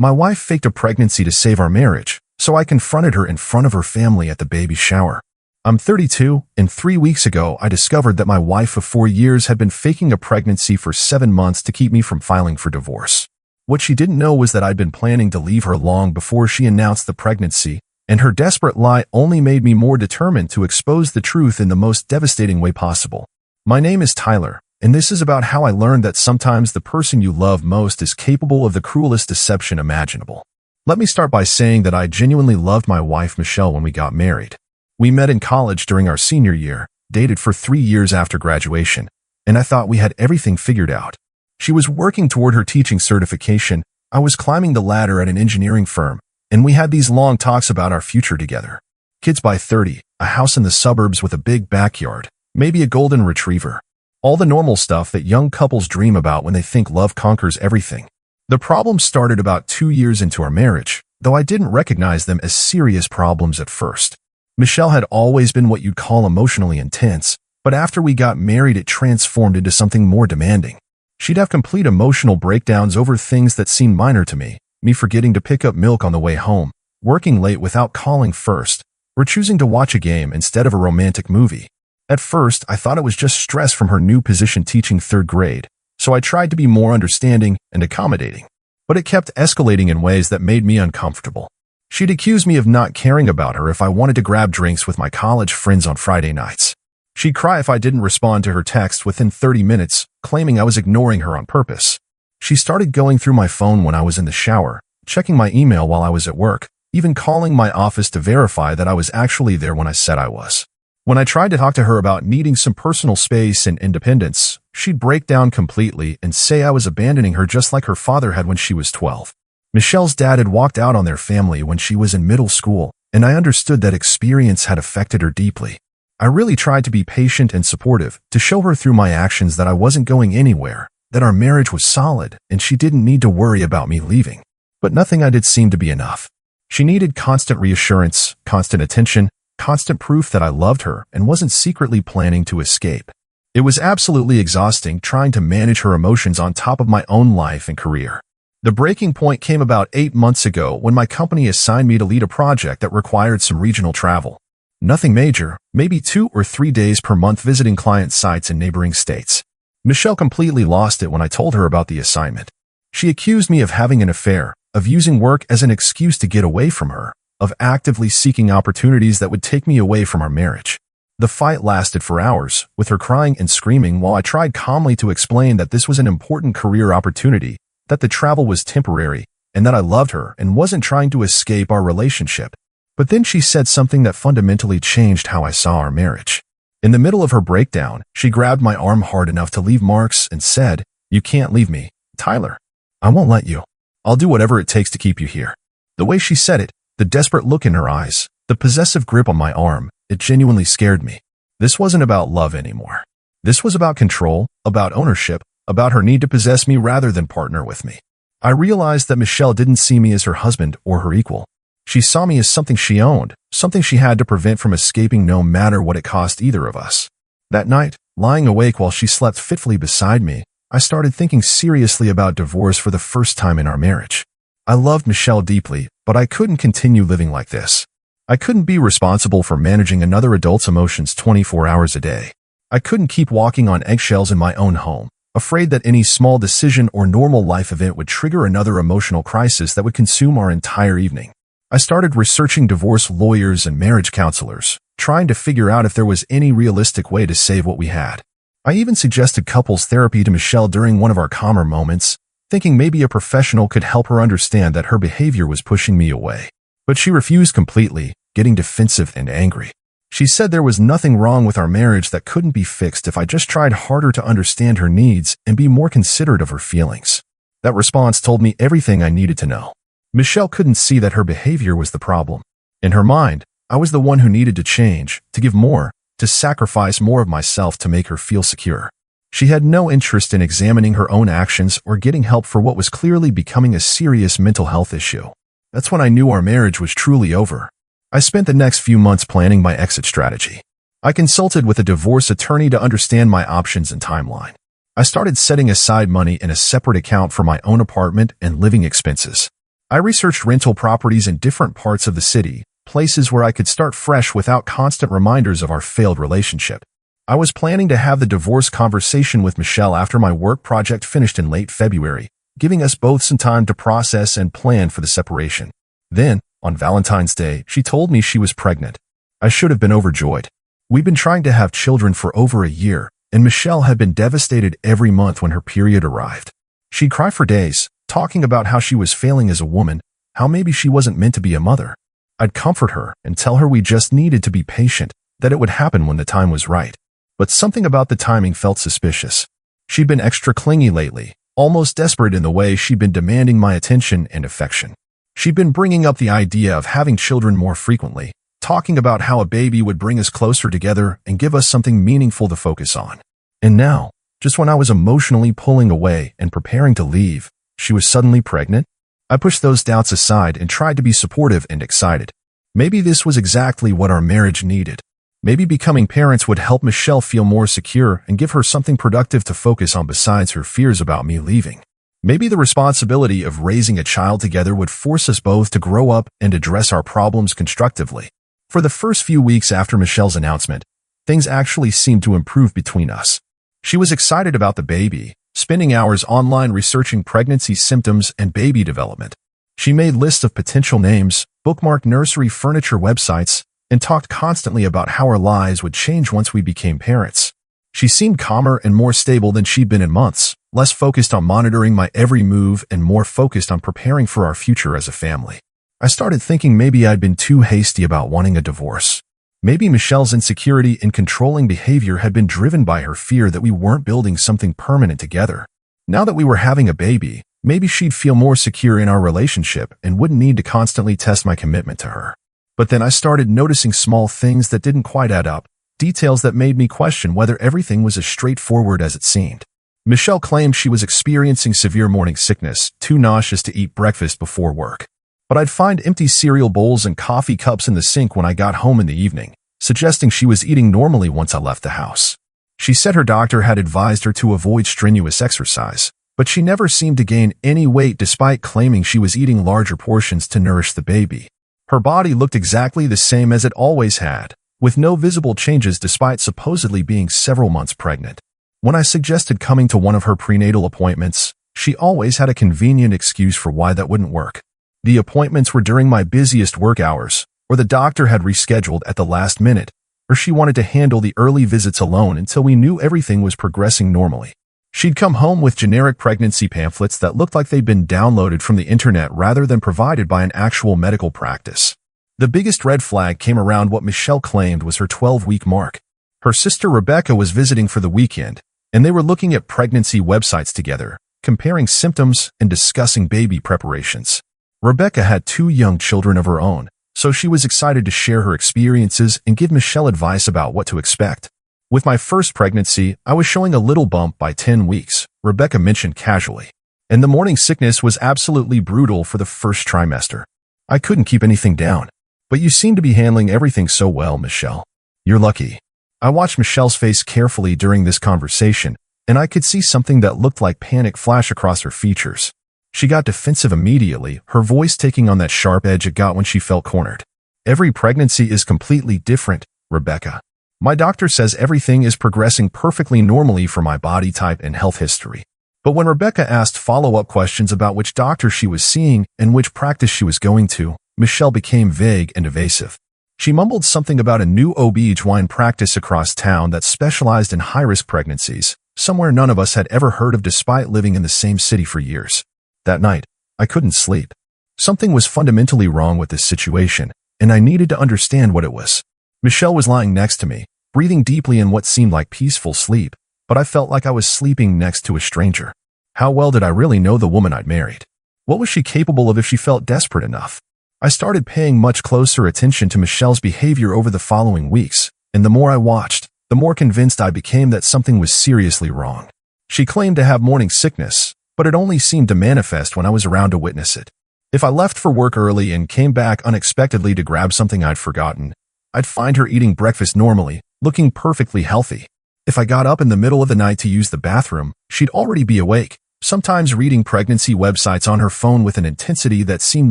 My wife faked a pregnancy to save our marriage, so I confronted her in front of her family at the baby shower. I'm 32, and 3 weeks ago I discovered that my wife of 4 years had been faking a pregnancy for 7 months to keep me from filing for divorce. What she didn't know was that I'd been planning to leave her long before she announced the pregnancy, and her desperate lie only made me more determined to expose the truth in the most devastating way possible. My name is Tyler, and this is about how I learned that sometimes the person you love most is capable of the cruelest deception imaginable. Let me start by saying that I genuinely loved my wife Michelle when we got married. We met in college during our senior year, dated for 3 years after graduation, and I thought we had everything figured out. She was working toward her teaching certification, I was climbing the ladder at an engineering firm, and we had these long talks about our future together. Kids by 30, a house in the suburbs with a big backyard, maybe a golden retriever. All the normal stuff that young couples dream about when they think love conquers everything. The problems started about 2 years into our marriage, though I didn't recognize them as serious problems at first. Michelle had always been what you'd call emotionally intense, but after we got married it transformed into something more demanding. She'd have complete emotional breakdowns over things that seemed minor to me forgetting to pick up milk on the way home, working late without calling first, or choosing to watch a game instead of a romantic movie. At first, I thought it was just stress from her new position teaching 3rd grade, so I tried to be more understanding and accommodating. But it kept escalating in ways that made me uncomfortable. She'd accuse me of not caring about her if I wanted to grab drinks with my college friends on Friday nights. She'd cry if I didn't respond to her text within 30 minutes, claiming I was ignoring her on purpose. She started going through my phone when I was in the shower, checking my email while I was at work, even calling my office to verify that I was actually there when I said I was. When I tried to talk to her about needing some personal space and independence, she'd break down completely and say I was abandoning her just like her father had when she was 12. Michelle's dad had walked out on their family when she was in middle school, and I understood that experience had affected her deeply. I really tried to be patient and supportive, to show her through my actions that I wasn't going anywhere, that our marriage was solid, and she didn't need to worry about me leaving. But nothing I did seemed to be enough. She needed constant reassurance, constant attention, constant proof that I loved her and wasn't secretly planning to escape. It was absolutely exhausting trying to manage her emotions on top of my own life and career. The breaking point came about 8 months ago when my company assigned me to lead a project that required some regional travel. Nothing major, maybe 2 or 3 days per month visiting client sites in neighboring states. Michelle completely lost it when I told her about the assignment. She accused me of having an affair, of using work as an excuse to get away from her, of actively seeking opportunities that would take me away from our marriage. The fight lasted for hours, with her crying and screaming while I tried calmly to explain that this was an important career opportunity, that the travel was temporary, and that I loved her and wasn't trying to escape our relationship. But then she said something that fundamentally changed how I saw our marriage. In the middle of her breakdown, she grabbed my arm hard enough to leave marks and said, "You can't leave me, Tyler. I won't let you. I'll do whatever it takes to keep you here." The way she said it, the desperate look in her eyes, the possessive grip on my arm, it genuinely scared me. This wasn't about love anymore. This was about control, about ownership, about her need to possess me rather than partner with me. I realized that Michelle didn't see me as her husband or her equal. She saw me as something she owned, something she had to prevent from escaping no matter what it cost either of us. That night, lying awake while she slept fitfully beside me, I started thinking seriously about divorce for the first time in our marriage. I loved Michelle deeply, but I couldn't continue living like this. I couldn't be responsible for managing another adult's emotions 24 hours a day. I couldn't keep walking on eggshells in my own home, afraid that any small decision or normal life event would trigger another emotional crisis that would consume our entire evening. I started researching divorce lawyers and marriage counselors, trying to figure out if there was any realistic way to save what we had. I even suggested couples therapy to Michelle during one of our calmer moments, thinking maybe a professional could help her understand that her behavior was pushing me away. But she refused completely, getting defensive and angry. She said there was nothing wrong with our marriage that couldn't be fixed if I just tried harder to understand her needs and be more considerate of her feelings. That response told me everything I needed to know. Michelle couldn't see that her behavior was the problem. In her mind, I was the one who needed to change, to give more, to sacrifice more of myself to make her feel secure. She had no interest in examining her own actions or getting help for what was clearly becoming a serious mental health issue. That's when I knew our marriage was truly over. I spent the next few months planning my exit strategy. I consulted with a divorce attorney to understand my options and timeline. I started setting aside money in a separate account for my own apartment and living expenses. I researched rental properties in different parts of the city, places where I could start fresh without constant reminders of our failed relationship. I was planning to have the divorce conversation with Michelle after my work project finished in late February, giving us both some time to process and plan for the separation. Then, on Valentine's Day, she told me she was pregnant. I should have been overjoyed. We'd been trying to have children for over a year, and Michelle had been devastated every month when her period arrived. She'd cry for days, talking about how she was failing as a woman, how maybe she wasn't meant to be a mother. I'd comfort her and tell her we just needed to be patient, that it would happen when the time was right. But something about the timing felt suspicious. She'd been extra clingy lately, almost desperate in the way she'd been demanding my attention and affection. She'd been bringing up the idea of having children more frequently, talking about how a baby would bring us closer together and give us something meaningful to focus on. And now, just when I was emotionally pulling away and preparing to leave, she was suddenly pregnant? I pushed those doubts aside and tried to be supportive and excited. Maybe this was exactly what our marriage needed. Maybe becoming parents would help Michelle feel more secure and give her something productive to focus on besides her fears about me leaving. Maybe the responsibility of raising a child together would force us both to grow up and address our problems constructively. For the first few weeks after Michelle's announcement, things actually seemed to improve between us. She was excited about the baby, spending hours online researching pregnancy symptoms and baby development. She made lists of potential names, bookmarked nursery furniture websites, and talked constantly about how our lives would change once we became parents. She seemed calmer and more stable than she'd been in months, less focused on monitoring my every move and more focused on preparing for our future as a family. I started thinking maybe I'd been too hasty about wanting a divorce. Maybe Michelle's insecurity and controlling behavior had been driven by her fear that we weren't building something permanent together. Now that we were having a baby, maybe she'd feel more secure in our relationship and wouldn't need to constantly test my commitment to her. But then I started noticing small things that didn't quite add up, details that made me question whether everything was as straightforward as it seemed. Michelle claimed she was experiencing severe morning sickness, too nauseous to eat breakfast before work. But I'd find empty cereal bowls and coffee cups in the sink when I got home in the evening, suggesting she was eating normally once I left the house. She said her doctor had advised her to avoid strenuous exercise, but she never seemed to gain any weight despite claiming she was eating larger portions to nourish the baby. Her body looked exactly the same as it always had, with no visible changes despite supposedly being several months pregnant. When I suggested coming to one of her prenatal appointments, she always had a convenient excuse for why that wouldn't work. The appointments were during my busiest work hours, or the doctor had rescheduled at the last minute, or she wanted to handle the early visits alone until we knew everything was progressing normally. She'd come home with generic pregnancy pamphlets that looked like they'd been downloaded from the internet rather than provided by an actual medical practice. The biggest red flag came around what Michelle claimed was her 12-week mark. Her sister Rebecca was visiting for the weekend, and they were looking at pregnancy websites together, comparing symptoms and discussing baby preparations. Rebecca had 2 young children of her own, so she was excited to share her experiences and give Michelle advice about what to expect. With my first pregnancy, I was showing a little bump by 10 weeks, Rebecca mentioned casually. And the morning sickness was absolutely brutal for the first trimester. I couldn't keep anything down. But you seem to be handling everything so well, Michelle. You're lucky. I watched Michelle's face carefully during this conversation, and I could see something that looked like panic flash across her features. She got defensive immediately, her voice taking on that sharp edge it got when she felt cornered. Every pregnancy is completely different, Rebecca. My doctor says everything is progressing perfectly normally for my body type and health history. But when Rebecca asked follow-up questions about which doctor she was seeing and which practice she was going to, Michelle became vague and evasive. She mumbled something about a new OB-GYN practice across town that specialized in high-risk pregnancies, somewhere none of us had ever heard of despite living in the same city for years. That night, I couldn't sleep. Something was fundamentally wrong with this situation, and I needed to understand what it was. Michelle was lying next to me, breathing deeply in what seemed like peaceful sleep, but I felt like I was sleeping next to a stranger. How well did I really know the woman I'd married? What was she capable of if she felt desperate enough? I started paying much closer attention to Michelle's behavior over the following weeks, and the more I watched, the more convinced I became that something was seriously wrong. She claimed to have morning sickness, but it only seemed to manifest when I was around to witness it. If I left for work early and came back unexpectedly to grab something I'd forgotten, I'd find her eating breakfast normally, looking perfectly healthy. If I got up in the middle of the night to use the bathroom, she'd already be awake, sometimes reading pregnancy websites on her phone with an intensity that seemed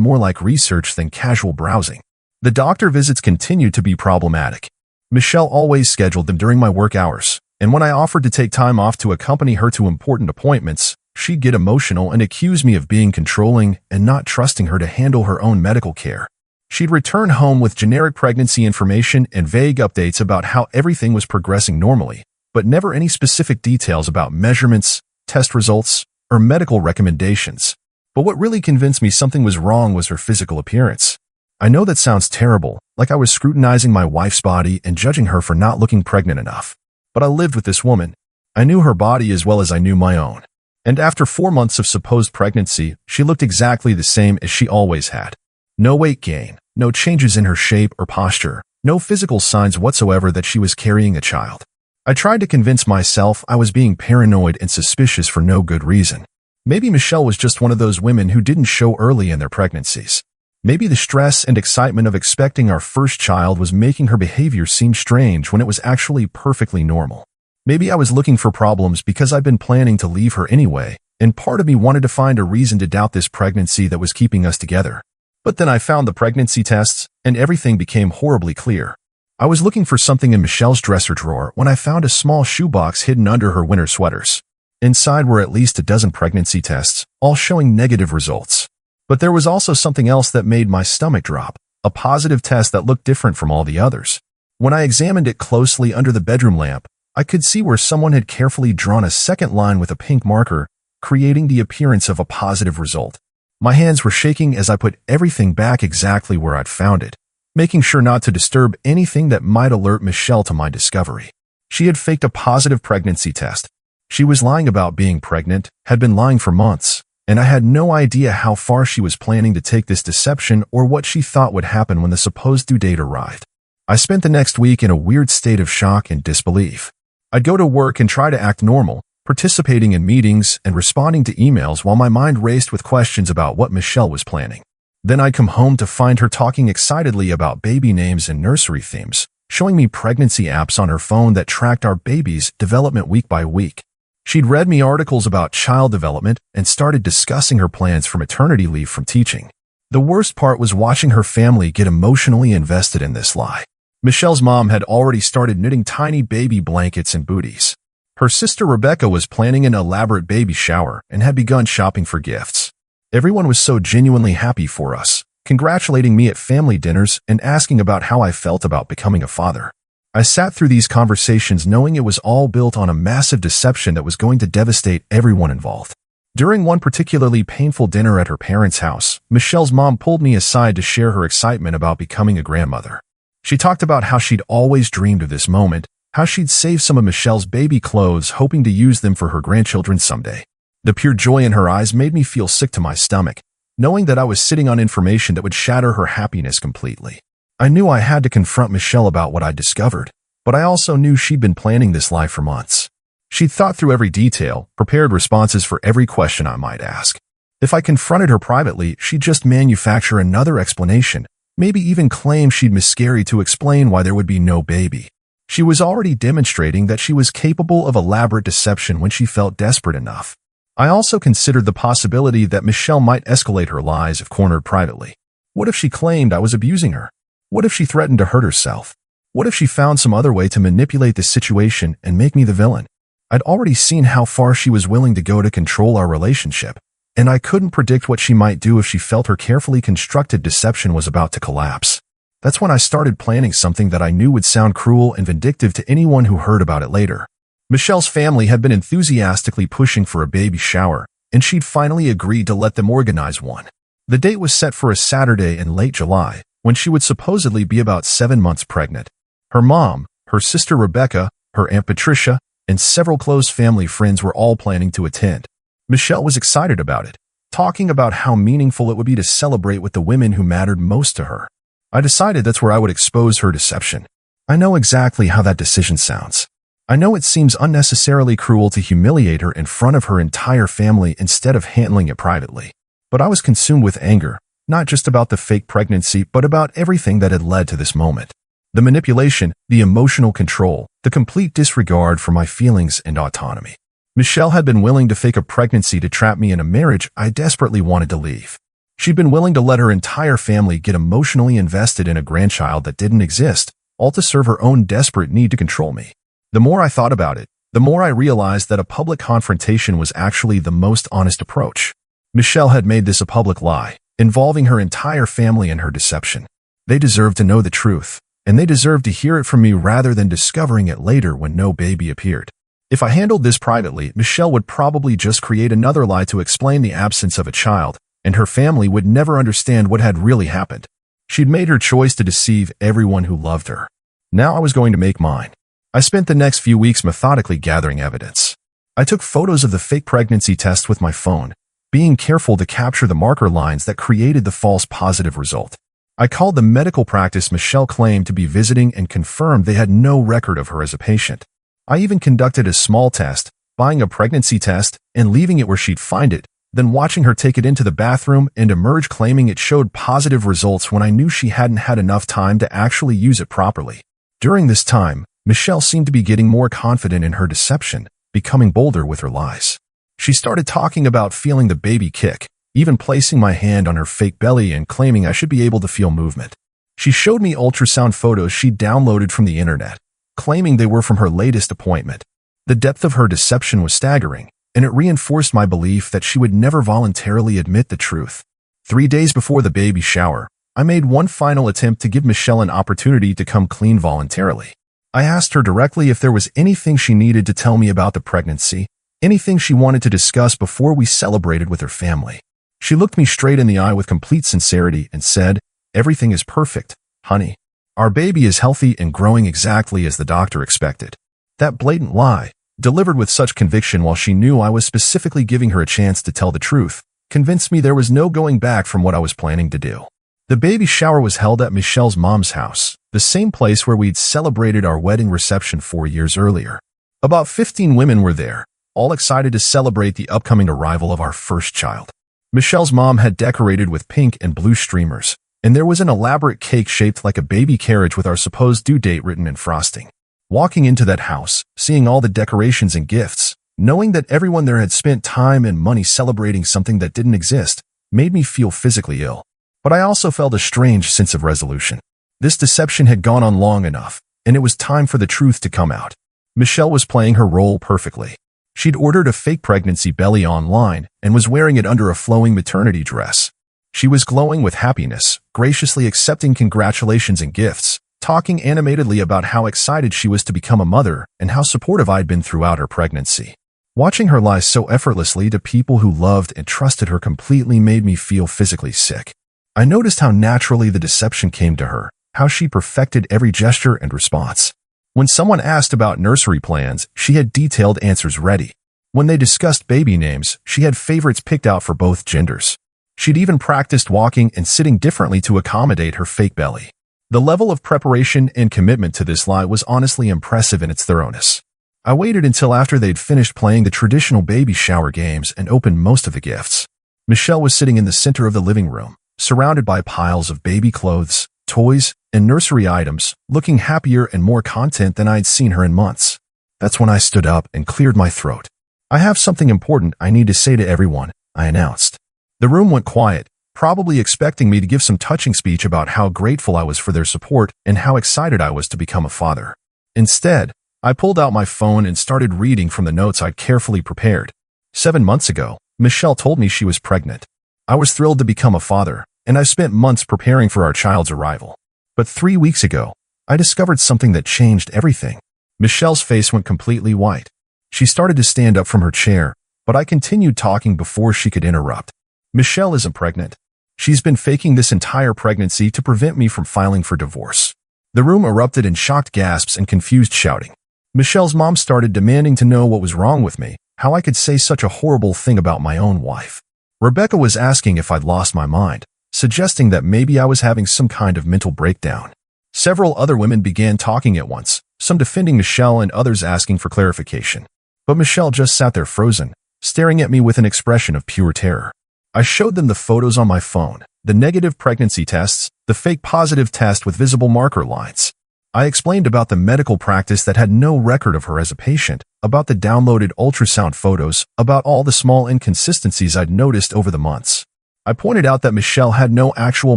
more like research than casual browsing. The doctor visits continued to be problematic. Michelle always scheduled them during my work hours, and when I offered to take time off to accompany her to important appointments, she'd get emotional and accuse me of being controlling and not trusting her to handle her own medical care. She'd return home with generic pregnancy information and vague updates about how everything was progressing normally, but never any specific details about measurements, test results, or medical recommendations. But what really convinced me something was wrong was her physical appearance. I know that sounds terrible, like I was scrutinizing my wife's body and judging her for not looking pregnant enough. But I lived with this woman. I knew her body as well as I knew my own. And after 4 months of supposed pregnancy, she looked exactly the same as she always had. No weight gain, no changes in her shape or posture, no physical signs whatsoever that she was carrying a child. I tried to convince myself I was being paranoid and suspicious for no good reason. Maybe Michelle was just one of those women who didn't show early in their pregnancies. Maybe the stress and excitement of expecting our first child was making her behavior seem strange when it was actually perfectly normal. Maybe I was looking for problems because I'd been planning to leave her anyway, and part of me wanted to find a reason to doubt this pregnancy that was keeping us together. But then I found the pregnancy tests, and everything became horribly clear. I was looking for something in Michelle's dresser drawer when I found a small shoebox hidden under her winter sweaters. Inside were at least a dozen pregnancy tests, all showing negative results. But there was also something else that made my stomach drop, a positive test that looked different from all the others. When I examined it closely under the bedroom lamp, I could see where someone had carefully drawn a second line with a pink marker, creating the appearance of a positive result. My hands were shaking as I put everything back exactly where I'd found it, making sure not to disturb anything that might alert Michelle to my discovery. She had faked a positive pregnancy test. She was lying about being pregnant, had been lying for months, and I had no idea how far she was planning to take this deception or what she thought would happen when the supposed due date arrived. I spent the next week in a weird state of shock and disbelief. I'd go to work and try to act normal, participating in meetings and responding to emails while my mind raced with questions about what Michelle was planning. Then I'd come home to find her talking excitedly about baby names and nursery themes, showing me pregnancy apps on her phone that tracked our baby's development week by week. She'd read me articles about child development and started discussing her plans for maternity leave from teaching. The worst part was watching her family get emotionally invested in this lie. Michelle's mom had already started knitting tiny baby blankets and booties. Her sister Rebecca was planning an elaborate baby shower and had begun shopping for gifts. Everyone was so genuinely happy for us, congratulating me at family dinners and asking about how I felt about becoming a father. I sat through these conversations knowing it was all built on a massive deception that was going to devastate everyone involved. During one particularly painful dinner at her parents' house, Michelle's mom pulled me aside to share her excitement about becoming a grandmother. She talked about how she'd always dreamed of this moment, how she'd saved some of Michelle's baby clothes hoping to use them for her grandchildren someday. The pure joy in her eyes made me feel sick to my stomach, knowing that I was sitting on information that would shatter her happiness completely. I knew I had to confront Michelle about what I'd discovered, but I also knew she'd been planning this lie for months. She'd thought through every detail, prepared responses for every question I might ask. If I confronted her privately, she'd just manufacture another explanation, maybe even claim she'd miscarried to explain why there would be no baby. She was already demonstrating that she was capable of elaborate deception when she felt desperate enough. I also considered the possibility that Michelle might escalate her lies if cornered privately. What if she claimed I was abusing her? What if she threatened to hurt herself? What if she found some other way to manipulate the situation and make me the villain? I'd already seen how far she was willing to go to control our relationship, and I couldn't predict what she might do if she felt her carefully constructed deception was about to collapse. That's when I started planning something that I knew would sound cruel and vindictive to anyone who heard about it later. Michelle's family had been enthusiastically pushing for a baby shower, and she'd finally agreed to let them organize one. The date was set for a Saturday in late July, when she would supposedly be about 7 months pregnant. Her mom, her sister Rebecca, her Aunt Patricia, and several close family friends were all planning to attend. Michelle was excited about it, talking about how meaningful it would be to celebrate with the women who mattered most to her. I decided that's where I would expose her deception. I know exactly how that decision sounds. I know it seems unnecessarily cruel to humiliate her in front of her entire family instead of handling it privately. But I was consumed with anger, not just about the fake pregnancy, but about everything that had led to this moment. The manipulation, the emotional control, the complete disregard for my feelings and autonomy. Michelle had been willing to fake a pregnancy to trap me in a marriage I desperately wanted to leave. She'd been willing to let her entire family get emotionally invested in a grandchild that didn't exist, all to serve her own desperate need to control me. The more I thought about it, the more I realized that a public confrontation was actually the most honest approach. Michelle had made this a public lie, involving her entire family in her deception. They deserved to know the truth, and they deserved to hear it from me rather than discovering it later when no baby appeared. If I handled this privately, Michelle would probably just create another lie to explain the absence of a child, and her family would never understand what had really happened. She'd made her choice to deceive everyone who loved her. Now I was going to make mine. I spent the next few weeks methodically gathering evidence. I took photos of the fake pregnancy test with my phone, being careful to capture the marker lines that created the false positive result. I called the medical practice Michelle claimed to be visiting and confirmed they had no record of her as a patient. I even conducted a small test, buying a pregnancy test and leaving it where she'd find it, then watching her take it into the bathroom and emerge claiming it showed positive results when I knew she hadn't had enough time to actually use it properly. During this time, Michelle seemed to be getting more confident in her deception, becoming bolder with her lies. She started talking about feeling the baby kick, even placing my hand on her fake belly and claiming I should be able to feel movement. She showed me ultrasound photos she'd downloaded from the internet, claiming they were from her latest appointment. The depth of her deception was staggering, and it reinforced my belief that she would never voluntarily admit the truth. 3 days before the baby shower, I made one final attempt to give Michelle an opportunity to come clean voluntarily. I asked her directly if there was anything she needed to tell me about the pregnancy, anything she wanted to discuss before we celebrated with her family. She looked me straight in the eye with complete sincerity and said, "Everything is perfect, honey. Our baby is healthy and growing exactly as the doctor expected." That blatant lie, delivered with such conviction while she knew I was specifically giving her a chance to tell the truth, convinced me there was no going back from what I was planning to do. The baby shower was held at Michelle's mom's house, the same place where we'd celebrated our wedding reception 4 years earlier. About 15 women were there, all excited to celebrate the upcoming arrival of our first child. Michelle's mom had decorated with pink and blue streamers, and there was an elaborate cake shaped like a baby carriage with our supposed due date written in frosting. Walking into that house, seeing all the decorations and gifts, knowing that everyone there had spent time and money celebrating something that didn't exist, made me feel physically ill. But I also felt a strange sense of resolution. This deception had gone on long enough, and it was time for the truth to come out. Michelle was playing her role perfectly. She'd ordered a fake pregnancy belly online and was wearing it under a flowing maternity dress. She was glowing with happiness, graciously accepting congratulations and gifts, talking animatedly about how excited she was to become a mother and how supportive I'd been throughout her pregnancy. Watching her lie so effortlessly to people who loved and trusted her completely made me feel physically sick. I noticed how naturally the deception came to her, how she perfected every gesture and response. When someone asked about nursery plans, she had detailed answers ready. When they discussed baby names, she had favorites picked out for both genders. She'd even practiced walking and sitting differently to accommodate her fake belly. The level of preparation and commitment to this lie was honestly impressive in its thoroughness. I waited until after they'd finished playing the traditional baby shower games and opened most of the gifts. Michelle was sitting in the center of the living room, surrounded by piles of baby clothes, toys, and nursery items, looking happier and more content than I'd seen her in months. That's when I stood up and cleared my throat. "I have something important I need to say to everyone," I announced. The room went quiet, probably expecting me to give some touching speech about how grateful I was for their support and how excited I was to become a father. Instead, I pulled out my phone and started reading from the notes I'd carefully prepared. 7 months ago, Michelle told me she was pregnant. I was thrilled to become a father, and I've spent months preparing for our child's arrival. But 3 weeks ago, I discovered something that changed everything. Michelle's face went completely white. She started to stand up from her chair, but I continued talking before she could interrupt. "Michelle isn't pregnant. She's been faking this entire pregnancy to prevent me from filing for divorce." The room erupted in shocked gasps and confused shouting. Michelle's mom started demanding to know what was wrong with me, how I could say such a horrible thing about my own wife. Rebecca was asking if I'd lost my mind, suggesting that maybe I was having some kind of mental breakdown. Several other women began talking at once, some defending Michelle and others asking for clarification. But Michelle just sat there frozen, staring at me with an expression of pure terror. I showed them the photos on my phone, the negative pregnancy tests, the fake positive test with visible marker lines. I explained about the medical practice that had no record of her as a patient, about the downloaded ultrasound photos, about all the small inconsistencies I'd noticed over the months. I pointed out that Michelle had no actual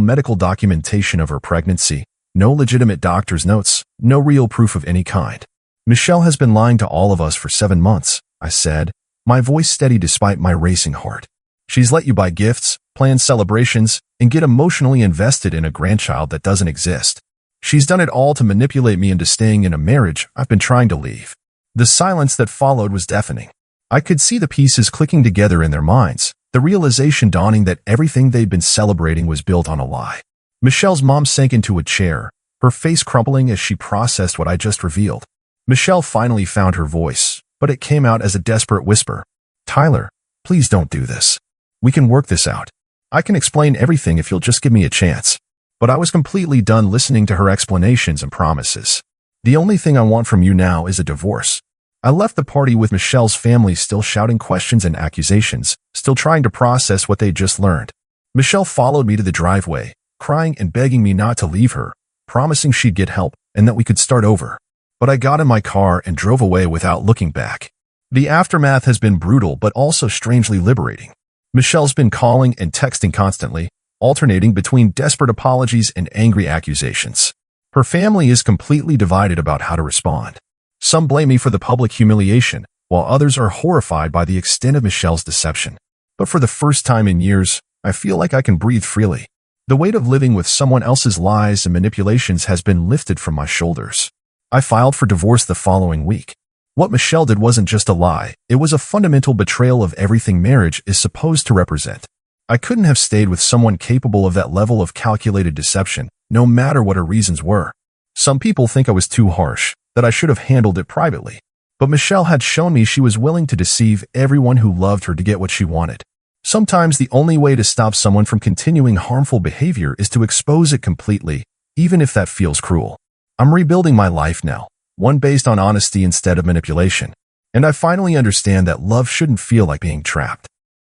medical documentation of her pregnancy, no legitimate doctor's notes, no real proof of any kind. Michelle has been lying to all of us for 7 months, I said, my voice steady despite my racing heart. She's let you buy gifts, plan celebrations, and get emotionally invested in a grandchild that doesn't exist. She's done it all to manipulate me into staying in a marriage I've been trying to leave. The silence that followed was deafening. I could see the pieces clicking together in their minds, the realization dawning that everything they'd been celebrating was built on a lie. Michelle's mom sank into a chair, her face crumpling as she processed what I just revealed. Michelle finally found her voice, but it came out as a desperate whisper. Tyler, please don't do this. We can work this out. I can explain everything if you'll just give me a chance. But I was completely done listening to her explanations and promises. The only thing I want from you now is a divorce. I left the party with Michelle's family still shouting questions and accusations, still trying to process what they'd just learned. Michelle followed me to the driveway, crying and begging me not to leave her, promising she'd get help and that we could start over. But I got in my car and drove away without looking back. The aftermath has been brutal but also strangely liberating. Michelle's been calling and texting constantly, alternating between desperate apologies and angry accusations. Her family is completely divided about how to respond. Some blame me for the public humiliation, while others are horrified by the extent of Michelle's deception. But for the first time in years, I feel like I can breathe freely. The weight of living with someone else's lies and manipulations has been lifted from my shoulders. I filed for divorce the following week. What Michelle did wasn't just a lie, it was a fundamental betrayal of everything marriage is supposed to represent. I couldn't have stayed with someone capable of that level of calculated deception, no matter what her reasons were. Some people think I was too harsh, that I should have handled it privately. But Michelle had shown me she was willing to deceive everyone who loved her to get what she wanted. Sometimes the only way to stop someone from continuing harmful behavior is to expose it completely, even if that feels cruel. I'm rebuilding my life now, one based on honesty instead of manipulation. And I finally understand that love shouldn't feel like being trapped.